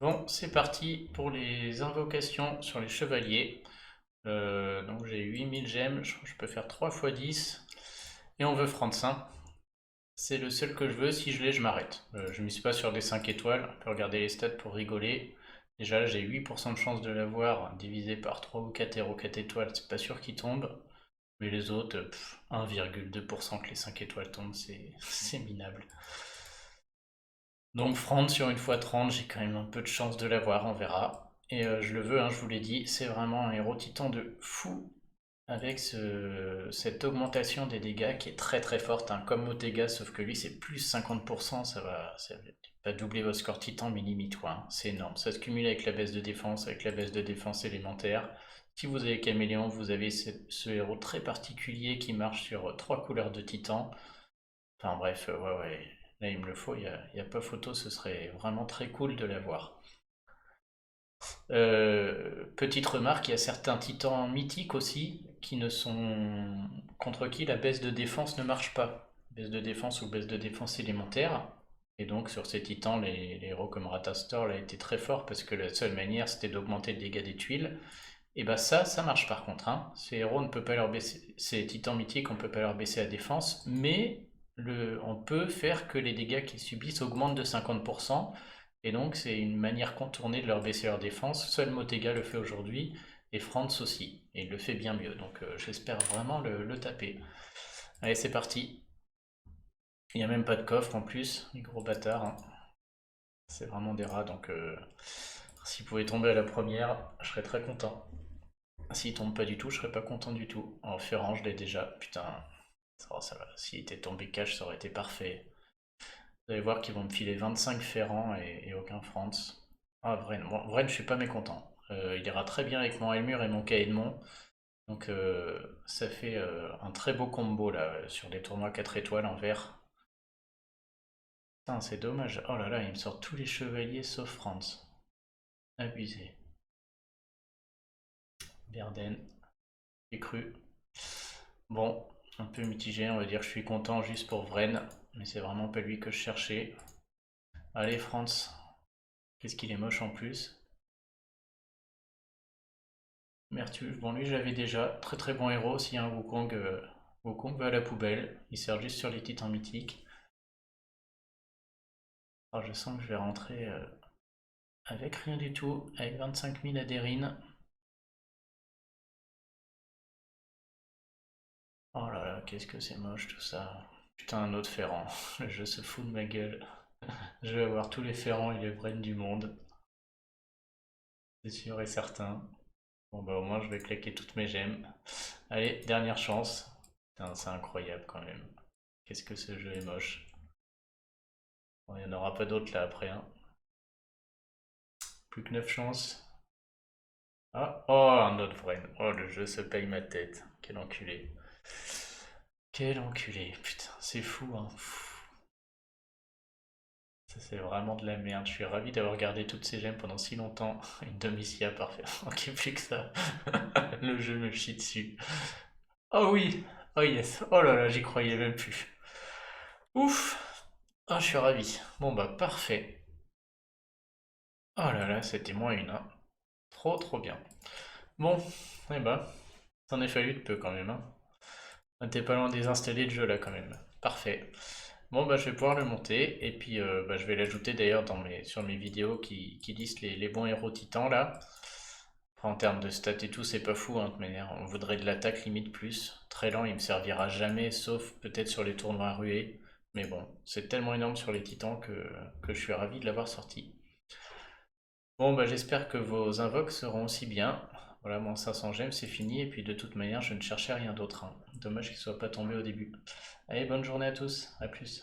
Bon, c'est parti pour les invocations sur les chevaliers. Donc j'ai 8000 gemmes, je peux faire 3 fois 10. Et on veut Franz, hein. C'est le seul que je veux, si je l'ai, je m'arrête. Je mise pas sur des 5 étoiles, on peut regarder les stats pour rigoler. Déjà là j'ai 8% de chance de l'avoir, divisé par 3 ou 4 héros 4 étoiles, c'est pas sûr qu'il tombe. Mais les autres, 1,2% que les 5 étoiles tombent, c'est minable. Donc Franz sur une fois 30, j'ai quand même un peu de chance de l'avoir, on verra. Et je le veux, hein, je vous l'ai dit, c'est vraiment un héros titan de fou avec cette augmentation des dégâts qui est très très forte, hein, comme Motega, sauf que lui c'est plus 50%, ça va doubler votre score titan, mais limite quoi, hein, c'est énorme. Ça se cumule avec la baisse de défense, avec la baisse de défense élémentaire. Si vous avez Caméléon, vous avez ce héros très particulier qui marche sur 3 couleurs de titan. Enfin bref, ouais, ouais, là il me le faut, y a pas photo, ce serait vraiment très cool de l'avoir. Petite remarque, il y a certains titans mythiques aussi qui ne sont contre qui la baisse de défense ne marche pas. Baisse de défense ou baisse de défense élémentaire. Et donc sur ces titans, les héros comme Ratastor a été très fort parce que la seule manière c'était d'augmenter le dégât des tuiles. Et bah ça marche par contre, hein. Ces héros ne peut pas leur baisser, ces titans mythiques, on ne peut pas leur baisser la défense, mais on peut faire que les dégâts qu'ils subissent augmentent de 50%, et donc c'est une manière contournée de leur baisser leur défense. Seul Motega le fait aujourd'hui, et Franz aussi, et il le fait bien mieux, donc j'espère vraiment le taper. Allez, c'est parti. Il n'y a même pas de coffre en plus, les gros bâtards, hein. C'est vraiment des rats, donc s'il pouvait tomber à la première, je serais très content. S'il tombe pas du tout, je serais pas content du tout. En Ferrand, je l'ai déjà. Putain, ça va. S'il était tombé cash, ça aurait été parfait. Vous allez voir qu'ils vont me filer 25 Ferrand et aucun France. Ah, Vren. Bon, Vren, je suis pas mécontent. Il ira très bien avec mon Elmur et mon Caedmon. Donc, ça fait un très beau combo là sur les tournois 4 étoiles en vert. Putain, c'est dommage. Oh là là, il me sort tous les chevaliers sauf France. Abusé. Verden. J'ai cru. Bon, un peu mitigé, on va dire que je suis content juste pour Vren, mais c'est vraiment pas lui que je cherchais. Allez, Franz, qu'est-ce qu'il est moche en plus. Mertus, bon lui je l'avais déjà, très très bon héros, s'il y a un Wukong, Wukong va à la poubelle, il sert juste sur les titans mythiques. Alors je sens que je vais rentrer avec rien du tout, avec 25 000 adérines. Oh là là, qu'est-ce que c'est moche tout ça. Putain, un autre Ferrand, le jeu se fout de ma gueule. Je vais avoir tous les Ferrands et les Vren du monde, c'est sûr et certain. Bon bah au moins je vais claquer toutes mes gemmes. Allez, dernière chance. Putain, c'est incroyable quand même. Qu'est-ce que ce jeu est moche. Bon, il n'y en aura pas d'autres là après, hein. Plus que 9 chances. Ah, oh, un autre vrai. Oh, le jeu se paye ma tête. Quel enculé. Quel enculé. Putain, c'est fou, hein. Ça, c'est vraiment de la merde. Je suis ravi d'avoir gardé toutes ces gemmes pendant si longtemps. Une Domitia parfait. Ok, plus que ça. Le jeu me chie dessus. Oh oui. Oh yes. Oh là là, j'y croyais même plus. Ouf. Ah, je suis ravi. Bon bah parfait. Oh là là, c'était moins une, hein. Trop trop bien. Bon, eh bah, t'en est fallu de peu quand même, hein. Ah, t'es pas loin de désinstaller le jeu là quand même. Parfait. Bon bah je vais pouvoir le monter et puis bah, je vais l'ajouter d'ailleurs sur mes vidéos qui listent les bons héros titans là. Enfin, en termes de stats et tout, c'est pas fou, hein, de toute manière. On voudrait de l'attaque limite plus. Très lent, il me servira jamais, sauf peut-être sur les tournois rués. Mais bon, c'est tellement énorme sur les titans que je suis ravi de l'avoir sorti. Bon, bah, j'espère que vos invoques seront aussi bien. Voilà, mon 500 gemmes, c'est fini. Et puis de toute manière, je ne cherchais rien d'autre, hein. Dommage qu'il ne soit pas tombé au début. Allez, bonne journée à tous. À plus.